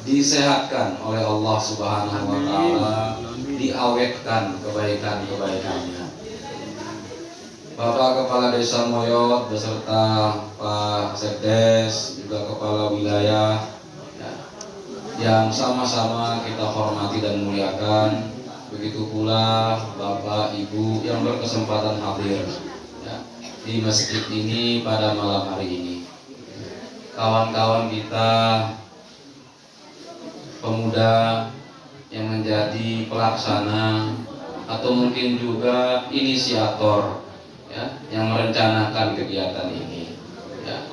disehatkan oleh Allah Subhanahu wa taala, diawetkan kebaikan-kebaikannya. Bapak Kepala Desa Moyot beserta Pak Sekdes, juga Kepala Wilayah ya, yang sama-sama kita hormati dan muliakan. Begitu pula Bapak Ibu yang berkesempatan hadir ya, di masjid ini pada malam hari ini. Kawan-kawan kita pemuda yang menjadi pelaksana atau mungkin juga inisiator ya, yang merencanakan kegiatan ini ya.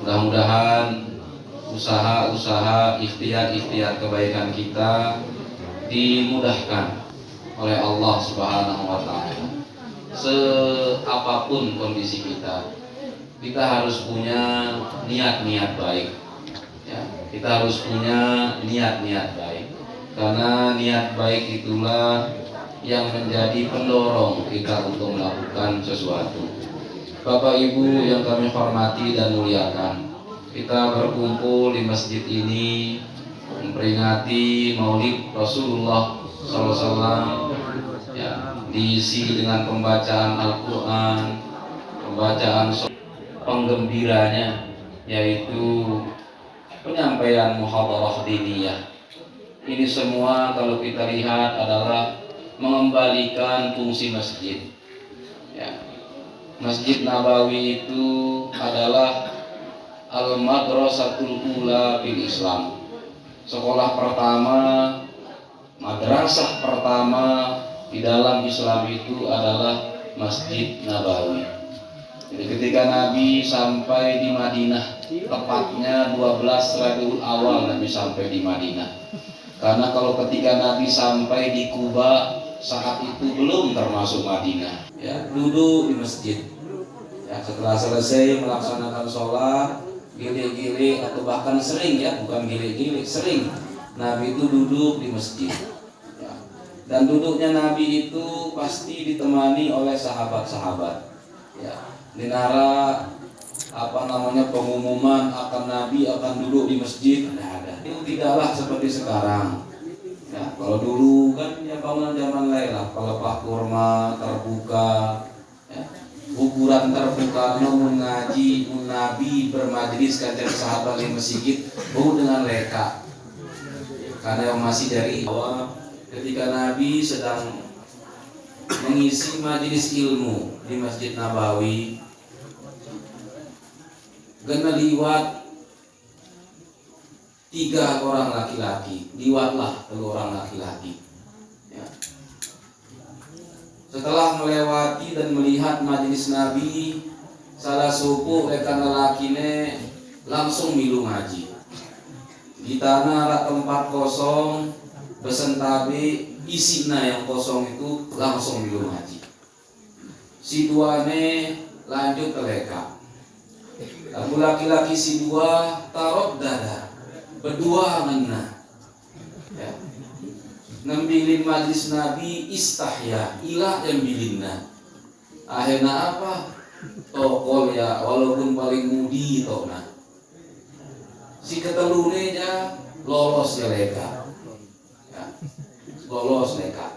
Mudah-mudahan usaha-usaha ikhtiar kebaikan kita dimudahkan oleh Allah Subhanahu wa taala. Seapapun kondisi kita harus punya niat-niat baik ya. Kita harus punya niat-niat baik, karena niat baik itulah yang menjadi pendorong kita untuk melakukan sesuatu. Bapak Ibu yang kami hormati dan muliakan, kita berkumpul di masjid ini memperingati Maulid Rasulullah SAW ya, diisi dengan pembacaan Al-Quran, pembacaan penggembiranya yaitu penyampaian muhadarah diniyah. Ini semua kalau kita lihat adalah mengembalikan fungsi masjid ya. Masjid Nabawi itu adalah al-madrasatul ula fil Islam, sekolah pertama, madrasah pertama di dalam Islam itu adalah Masjid Nabawi. Jadi ketika Nabi sampai di Madinah, tepatnya 12 Rabiul Awal Nabi sampai di Madinah. Karena kalau ketika Nabi sampai di Kuba, saat itu belum termasuk Madinah. Ya, duduk di masjid. Ya, setelah selesai melaksanakan sholat, gile-gile atau bahkan sering ya, bukan gile-gile, sering Nabi itu duduk di masjid. Ya. Dan duduknya Nabi itu pasti ditemani oleh sahabat-sahabat. Ya. Dinara pengumuman akan Nabi akan duduk di masjid ada. Itu tidaklah seperti sekarang ya. Kalau dulu kan ya bangunan zaman lain pelepah kurma terbuka ya, kuburan terbuka, mengaji Nabi bermajlis kanjeng sahabat di masjid bau dengan leka, karena yang masih dari awal ketika Nabi sedang mengisi majelis ilmu di Masjid Nabawi, kena liwat 3 orang laki-laki, liwatlah 3 orang laki-laki ya. Setelah melewati dan melihat majelis Nabi, salah suku rekan lelakine langsung milu ngaji di tanah tempat kosong besentabe, isina yang kosong itu langsung milu ngaji. Si duane lanjut ke leka. Lalu laki-laki si dua tarot dada berdua ngena ya. Ngambilin majlis Nabi istahya ilah yang bilinna. Akhirnya apa? Tokol ya, walaupun paling mudi tokna. Si ketelune aja lolos ya leka ya. Lolos leka.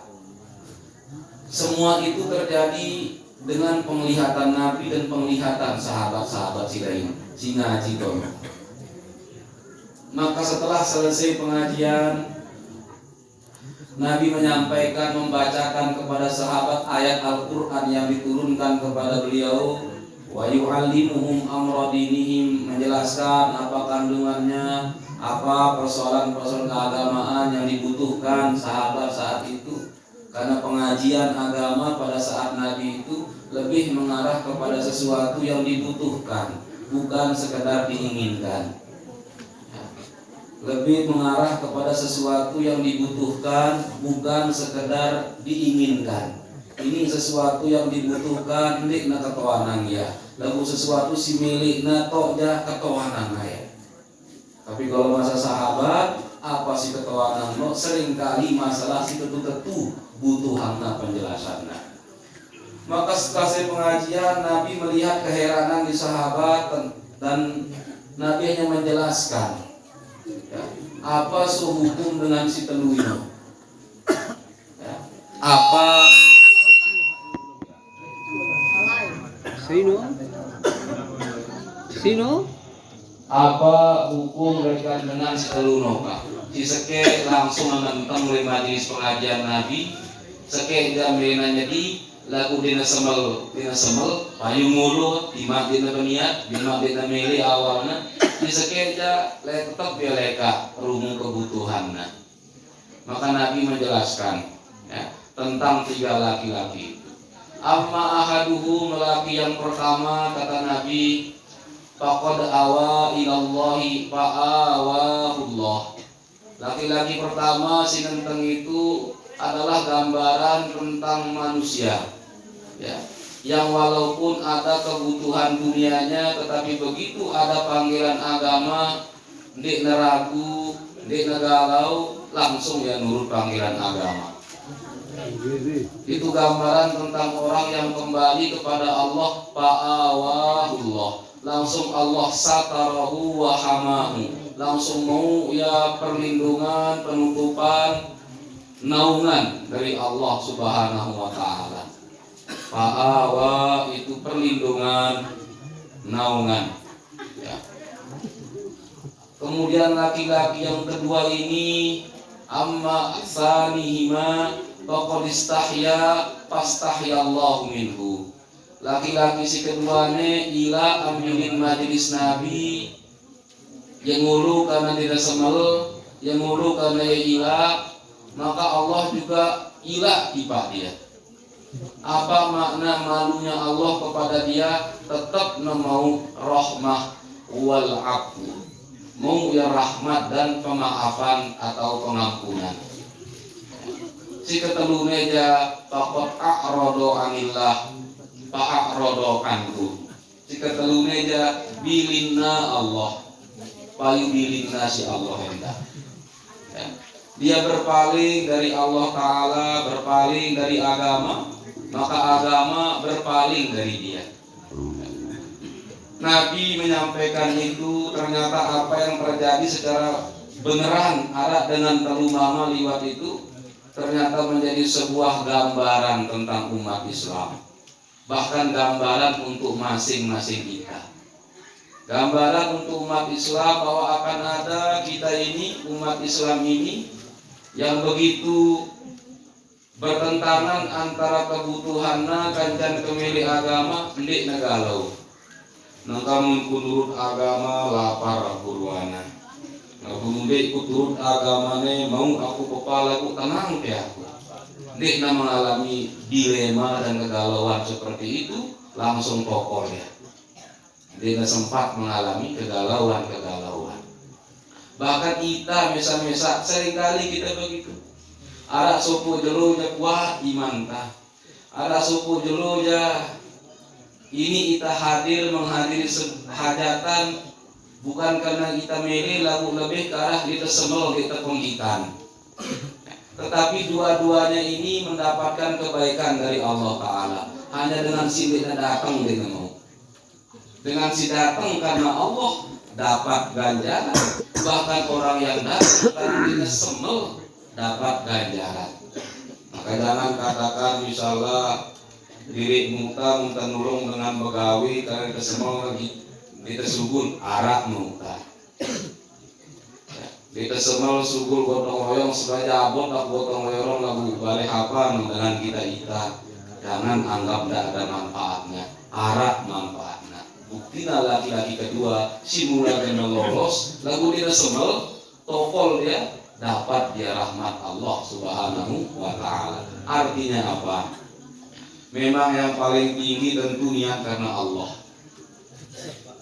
Semua itu terjadi dengan penglihatan Nabi dan penglihatan sahabat-sahabat si lain, si ngaji tono. Maka setelah selesai pengajian, Nabi menyampaikan, membacakan kepada sahabat ayat Al-Quran yang diturunkan kepada beliau, wa yu'allimuhum amra dinihim, menjelaskan apa kandungannya, apa persoalan-persoalan keagamaan yang dibutuhkan sahabat saat itu. Karena pengajian agama pada saat Nabi itu lebih mengarah kepada sesuatu yang dibutuhkan, bukan sekedar diinginkan. Lebih mengarah kepada sesuatu yang dibutuhkan, bukan sekedar diinginkan. Ini sesuatu yang dibutuhkan, ini na ketoanang ya. Lalu sesuatu si milik na toja ketoanang ya. Tapi kalau masa sahabat, apa sih ketoanang no? Seringkali masalah si tentu butuhanna penjelasannya. Maka setelah pengajian, Nabi melihat keheranan di sahabat dan Nabi hanya menjelaskan. Ya, Apa sehukum dengan si teluino? Ya. Apa Sino? Apa hukum rekan dengan si teluno Pak? Si seke langsung menentang oleh majelis pengajian Nabi. Seke jam jadi lagu dina semel payu mulu lima dina beniat lima dina mili awalnya di seke tetap dia leka rumus kebutuhannya. Maka Nabi menjelaskan ya, tentang 3 laki-laki. Amma ahaduhu, lelaki yang pertama kata Nabi, faqad awa ilallahi fa'awahullah. Laki-laki pertama si genteng itu adalah gambaran tentang manusia ya, yang walaupun ada kebutuhan dunianya tetapi begitu ada panggilan agama ndik neragu, ndik negalau, langsung ya nurut panggilan agama. Itu gambaran tentang orang yang kembali kepada Allah, fa'awahullah. Langsung Allah satarahu wa hamahu, langsung mau ya perlindungan, penutupan, naungan dari Allah Subhanahu wa taala. Fa'awa itu perlindungan, naungan ya. Kemudian laki-laki yang kedua ini, amma sanihima faqad istahya fastahyallahu minhu. Laki-laki si keduanya ila amilin majelis Nabi, yang ngulu karena tidak semel, yang ngulu karena ya ila, maka Allah juga ila tiba dia. Apa makna malunya Allah kepada dia? Tetap mau rahmah wal afu, mau ya rahmat dan pemaafan atau pengampunan. Si ketelunya aja faqad a'rado anillah fa'a'rado anhu. Si ketelunya aja bilinna Allah payu bilinna si Allah hendak ya. Dia berpaling dari Allah Ta'ala, berpaling dari agama, maka agama berpaling dari dia. Nabi menyampaikan itu, ternyata apa yang terjadi secara beneran ada dengan telu mama liwat itu ternyata menjadi sebuah gambaran tentang umat Islam, bahkan gambaran untuk masing-masing kita. Gambaran untuk umat Islam bahwa akan ada kita ini, umat Islam ini, yang begitu bertentangan antara kebutuhanna kancan kemili agama ndik negalau. Nangkamun kunurut agama lapar buruana. Nah bumbe ikut turut agamane mau aku kepala aku tenang ya aku. Ndik na mengalami dilema dan kegalauan seperti itu langsung pokok ya. Dia sempat mengalami kegalauan. Bahkan kita misal seringkali kita begitu. Ada suku jelunya kuat iman tah. Ada suku jelunya ini kita hadir menghadiri hajatan bukan karena kita milih lagu lebih ke arah kita semel kita penghitan. Tetapi dua-duanya ini mendapatkan kebaikan dari Allah Ta'ala. Hanya dengan si datang dengan mau. Dengan si datang karena Allah dapat ganjaran. Bahkan orang yang datang karena kita semel dapat ganjaran. Maka jangan katakan misalnya diri muka nulung dengan begawi karena kita semel lagi kita sugun arak muka. Kita semel sugul gotong royong sebagai abot tak gotong royong lagu balik apa dengan kita. Jangan anggap tidak ada manfaatnya. Arak manfaatnya. Buktinya laki-laki kedua si mula kena lolos lagu dia semel tokol dia dapat dia rahmat Allah Subhanahu wa Ta'ala. Artinya apa? Memang yang paling tinggi tentu niat karena Allah.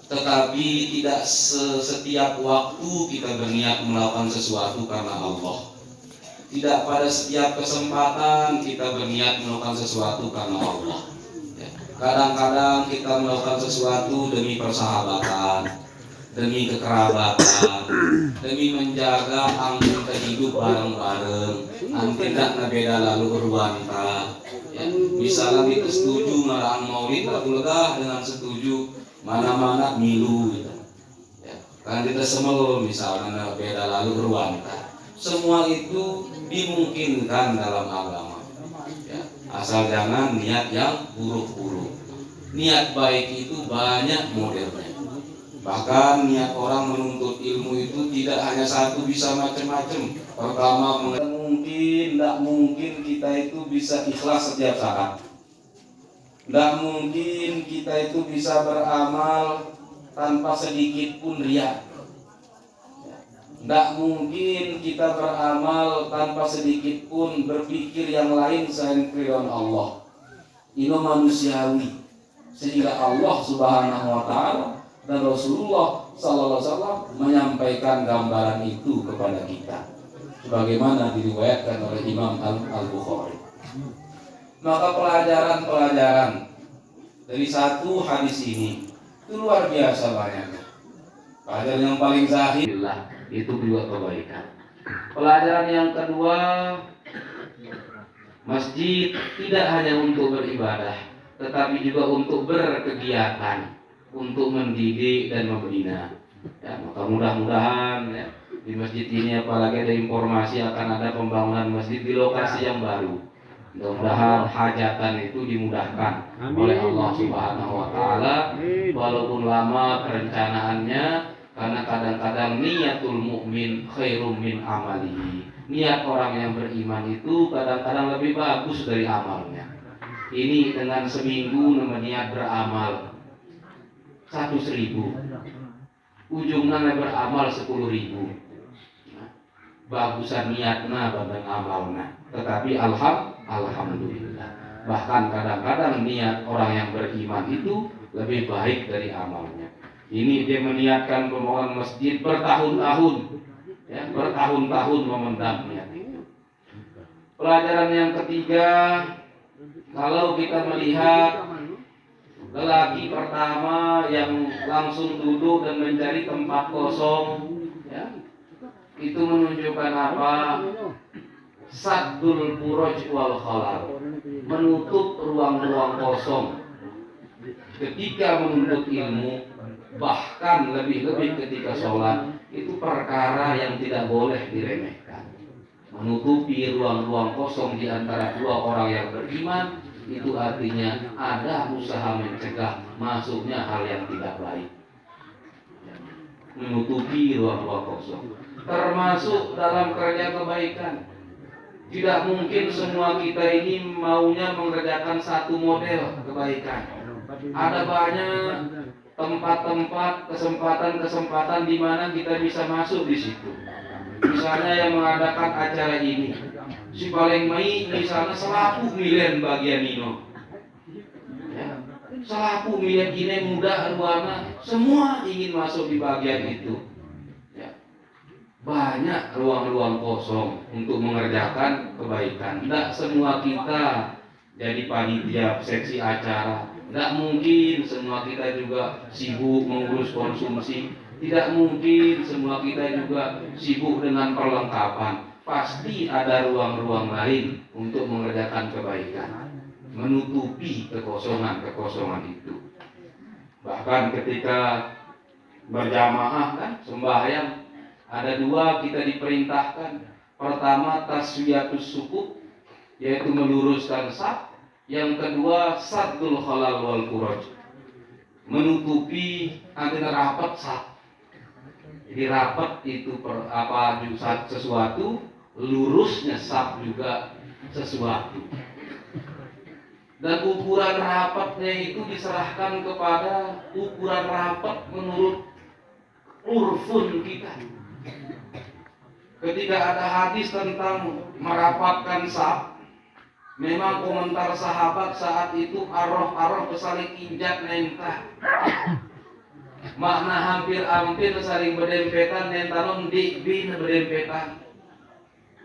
Tetapi tidak setiap waktu kita berniat melakukan sesuatu karena Allah. Tidak pada setiap kesempatan kita berniat melakukan sesuatu karena Allah. Kadang-kadang kita melakukan sesuatu demi persahabatan, demi kekerabatan, demi menjaga anggun hidup bareng-bareng, tidak beda lalu berwanta. Ya, misalnya kita setuju ngarang maulid lagu legah dengan setuju mana-mana milu gitu. Ya, kan kita semua misalnya beda lalu ruangkan. Semua itu dimungkinkan dalam agama. Ya, asal jangan niat yang buruk-buruk. Niat baik itu banyak modelnya. Bahkan niat orang menuntut ilmu itu tidak hanya satu, bisa macam-macam. Pertama, tidak mungkin kita itu bisa ikhlas setiap saat. Tidak mungkin kita itu bisa beramal tanpa sedikit pun riya. Tidak mungkin kita beramal tanpa sedikit pun berpikir yang lain selain keridhaan Allah. Ini manusiawi. Sehingga Allah Subhanahu wa taala dan Rasulullah sallallahu alaihi wasallam menyampaikan gambaran itu kepada kita. Sebagaimana diriwayatkan oleh Imam Al-Bukhari. Maka pelajaran-pelajaran dari satu hadis ini itu luar biasa banyaknya. Pelajaran yang paling zahir itu juga kebaikan. Pelajaran yang kedua, masjid tidak hanya untuk beribadah, tetapi juga untuk berkegiatan, untuk mendidik dan membina. Ya, maka mudah-mudahan ya, di masjid ini apalagi ada informasi akan ada pembangunan masjid di lokasi yang baru. Mudah-mudahan hajatan itu dimudahkan oleh Allah Subhanahu wa taala, walaupun lama perencanaannya, karena kadang-kadang niatul mukmin khairum min amalihi. Niat orang yang beriman itu kadang-kadang lebih bagus dari amalnya. Ini dengan seminggu niat beramal 100.000, ujungnya beramal 10.000. Bagusan niatna banding amalna. Tetapi alhamdulillah. Bahkan kadang-kadang niat orang yang beriman itu lebih baik dari amalnya. Ini dia meniatkan pembangunan masjid bertahun-tahun, ya, bertahun-tahun memendam niat itu. Pelajaran yang ketiga, kalau kita melihat lelaki pertama yang langsung duduk dan mencari tempat kosong, ya, itu menunjukkan apa? Saddul furaj wal khalal, menutup ruang-ruang kosong ketika menuntut ilmu. Bahkan lebih-lebih ketika sholat, itu perkara yang tidak boleh diremehkan. Menutupi ruang-ruang kosong di antara dua orang yang beriman, itu artinya ada usaha mencegah masuknya hal yang tidak baik. Menutupi ruang-ruang kosong termasuk dalam kerja kebaikan. Tidak mungkin semua kita ini maunya mengerjakan satu model kebaikan. Ada banyak tempat-tempat, kesempatan-kesempatan di mana kita bisa masuk di situ. Misalnya yang mengadakan acara ini, si paling mai misalnya selaku milen bagian Nino, ya, selaku milen ini muda ruangan, semua ingin masuk di bagian itu. Ya. Banyak ruang-ruang kosong untuk mengerjakan kebaikan. Tidak semua kita jadi panitia seksi acara. Tidak mungkin semua kita juga sibuk mengurus konsumsi. Tidak mungkin semua kita juga sibuk dengan perlengkapan. Pasti ada ruang-ruang lain untuk mengerjakan kebaikan, menutupi kekosongan-kekosongan itu. Bahkan ketika berjamaah kan sembahyang, ada dua kita diperintahkan. Pertama taswiyatus sufuf, yaitu meluruskan saf. Yang kedua saddul khalal wal furaj, menutupi antara rapat saf. Jadi rapat itu sesuatu, lurusnya saf juga sesuatu. Dan ukuran rapatnya itu diserahkan kepada ukuran rapat menurut urfun kita. Ketika ada hadis tentang merapatkan saf, memang komentar sahabat saat itu arroh saling injak nentah. Makna hampir-hampir saling berdempetan nentanon bin berdempetan.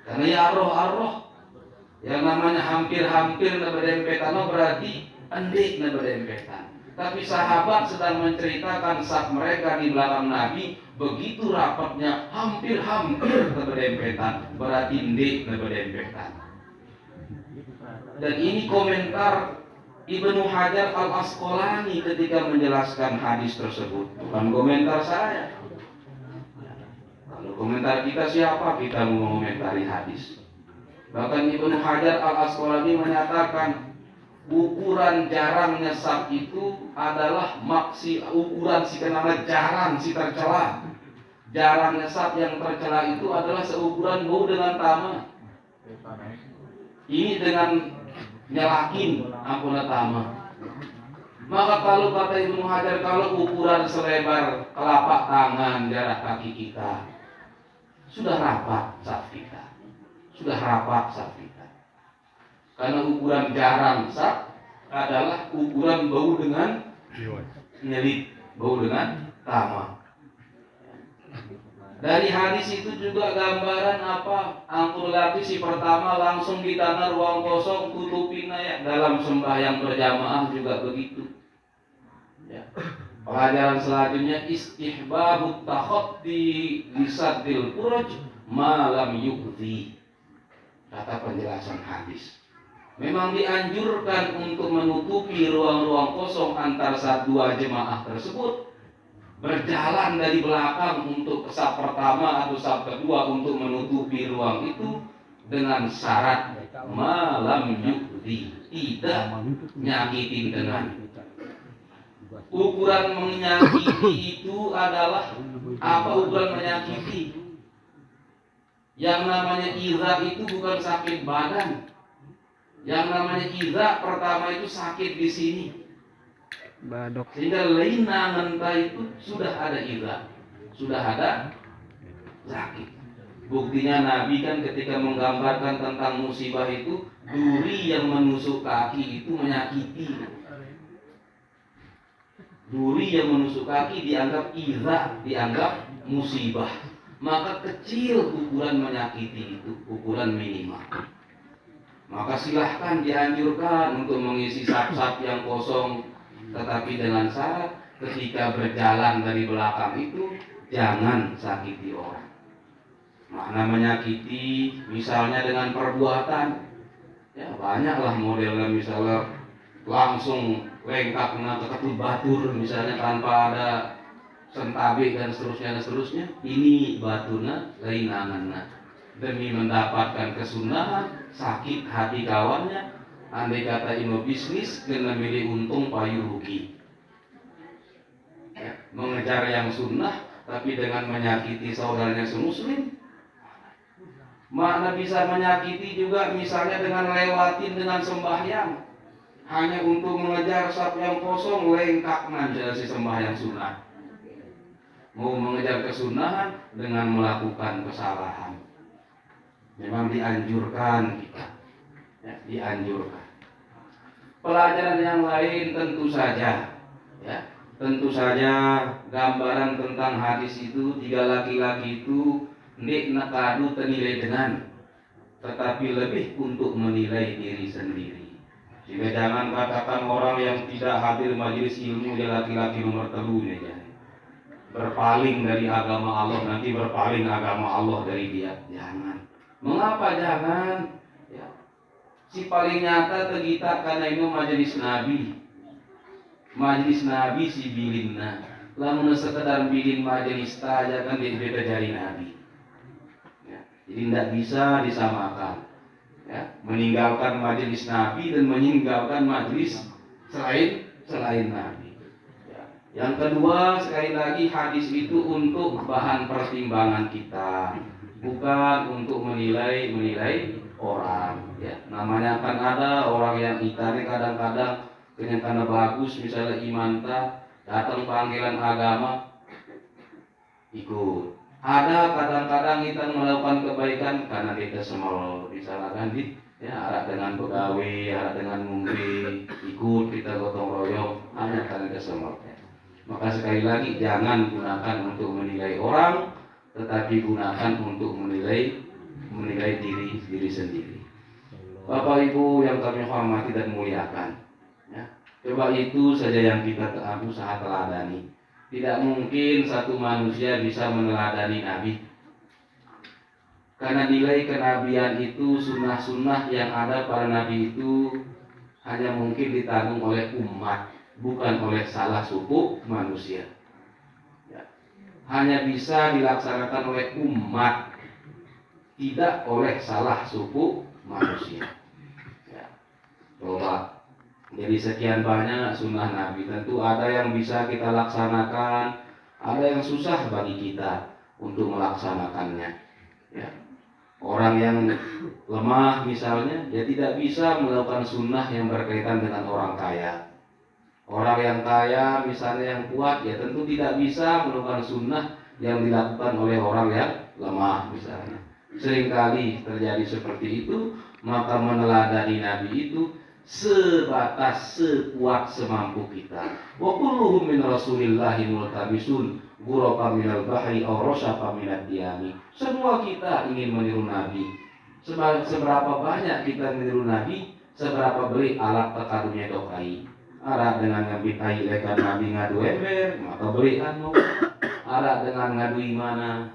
Karena ya arroh yang namanya hampir-hampir berdempetan berarti endik berdempetan. Tapi sahabat sedang menceritakan saat mereka di belakang Nabi, begitu rapatnya hampir-hampir berdempetan, berarti endik berdempetan. Dan ini komentar Ibnu Hajar Al-Asqalani ketika menjelaskan hadis tersebut, bukan komentar saya. Kalau komentar kita siapa kita mau mengomentari hadis? Bahkan Ibnu Hajar Al-Asqalani menyatakan ukuran jarangnya sab itu adalah ukuran si kenapa jarang si tercela. Jarangnya sab yang tercela itu adalah seukuran bau dengan tama. Ini dengan nyelakin ampuna tama. Maka kalau kata Ibnu Hajar, kalau ukuran selebar telapak tangan jarak kaki kita, sudah rapat sab kita. Sudah rapat sab kita. Karena ukuran jarang sab adalah ukuran bau dengan nyelit, bau dengan tama. Dari hadis itu juga gambaran apa? Angkur lagi si pertama langsung di tanah ruang kosong tutupin ya. Dalam sembahyang berjamaah juga begitu. Ya. Pelajaran selanjutnya istihbabut takhatti lisaddil furaj malam yukti. Kata penjelasan hadis. Memang dianjurkan untuk menutupi ruang-ruang kosong antar dua jemaah tersebut. Berjalan dari belakang untuk saf pertama atau saf kedua untuk menutupi ruang itu dengan syarat malam yukti, tidak nyakitin dengan. Ukuran menyakiti itu adalah apa ukuran menyakiti? Yang namanya iza itu bukan sakit badan. Yang namanya iza pertama itu sakit di sini. Badok. Sehingga lainangan itu sudah ada iza, sudah ada sakit. Buktinya Nabi kan ketika menggambarkan tentang musibah itu, duri yang menusuk kaki itu menyakiti. Duri yang menusuk kaki dianggap iza, dianggap musibah. Maka kecil ukuran menyakiti itu, ukuran minimal. Maka silahkan dianjurkan untuk mengisi saf-saf yang kosong, tetapi dengan syarat ketika berjalan dari belakang itu jangan sakiti orang. Makna menyakiti misalnya dengan perbuatan, ya banyaklah modelnya, misalnya langsung lengkap ke ketut batur misalnya tanpa ada sentabe dan seterusnya. Ini batuna lainanganna demi mendapatkan kesunahan, sakit hati kawannya. Andai kata ini bisnis dengan milih untung payu rugi, ya, mengejar yang sunnah tapi dengan menyakiti saudaranya semuslim. Makna bisa menyakiti juga misalnya dengan lewatin dengan sembahyang hanya untuk mengejar saf yang kosong, lengkap saja si sembahyang sunnah. Mau mengejar kesunahan dengan melakukan kesalahan, memang dianjurkan kita, ya, dianjurkan. Pelajaran yang lain tentu saja, ya, tentu saja gambaran tentang hadis itu, tiga laki-laki itu nek nakadu tenilai dengan, tetapi lebih untuk menilai diri sendiri. Sehingga jangan katakan orang yang tidak hadir majelis ilmu dia laki-laki nomor telunya, ya. Berpaling dari agama Allah, nanti berpaling agama Allah dari dia. Jangan. Mengapa jangan? Ya. Si paling nyata tergita karena ini majelis Nabi. Majelis Nabi si bilinna. Lamun sekedar bilin majelis saja kan dia beda jari Nabi. Ya. Jadi tidak bisa disamakan. Ya. Meninggalkan majelis Nabi dan meninggalkan majelis selain Nabi. Ya. Yang kedua, sekali lagi hadis itu untuk bahan pertimbangan kita, bukan untuk menilai orang, ya. Namanya akan ada orang yang itane kadang-kadang karena bagus, misalnya imanta datang panggilan agama ikut. Ada kadang-kadang kita melakukan kebaikan karena kita semua disalahkan, ya, ada dengan pegawai, ada dengan mungkin ikut kita gotong royong hanya karena kesemua. Maka sekali lagi jangan gunakan untuk menilai orang, tetapi gunakan untuk menilai diri sendiri. Bapak Ibu yang kami hormati dan muliakan, ya, coba itu saja yang kita usaha teladani. Tidak mungkin satu manusia bisa meneladani Nabi, karena nilai kenabian itu, sunnah-sunnah yang ada pada Nabi itu hanya mungkin ditanggung oleh umat, bukan oleh salah suku manusia. Ya. hanya bisa dilaksanakan oleh umat, tidak oleh salah suku manusia. Ya. Coba, jadi sekian banyak sunnah Nabi, tentu ada yang bisa kita laksanakan, ada yang susah bagi kita untuk melaksanakannya. Ya. Orang yang lemah misalnya, dia tidak bisa melakukan sunnah yang berkaitan dengan orang kaya. Orang yang kaya misalnya yang kuat, ya tentu tidak bisa melakukan sunnah yang dilakukan oleh orang yang lemah misalnya. Seringkali terjadi seperti itu, maka meneladani Nabi itu sebatas sekuat semampu kita. Wa kulluhum min Rasulillahi multabisun ghurafa minal bahri aw rashafa minad diyami. Semua kita ingin meniru Nabi. Seberapa banyak kita meniru Nabi, seberapa beli alat tekadunya dokai. Ada dengan ngabitai lekan Nabi ngadu ember, maka beli anu. Ada dengan ngadu mana,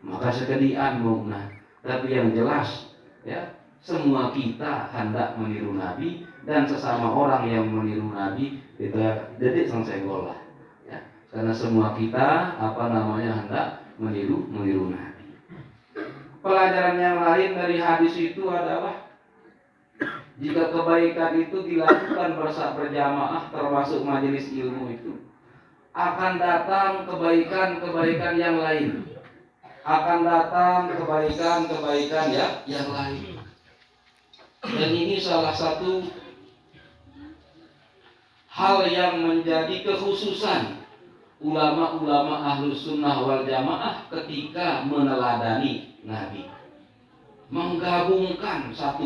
maka sekedian mau. Nah, tapi yang jelas, ya, semua kita hendak meniru Nabi, dan sesama orang yang meniru Nabi kita jadi sang senggol lah, ya. Karena semua kita hendak meniru Nabi. Pelajaran yang lain dari hadis itu adalah jika kebaikan itu dilakukan berjamaah termasuk majelis ilmu itu, akan datang kebaikan-kebaikan yang lain. Akan datang kebaikan-kebaikan yang lain. Dan ini salah satu hal yang menjadi kekhususan ulama-ulama ahlus sunnah wal jamaah ketika meneladani Nabi. Menggabungkan satu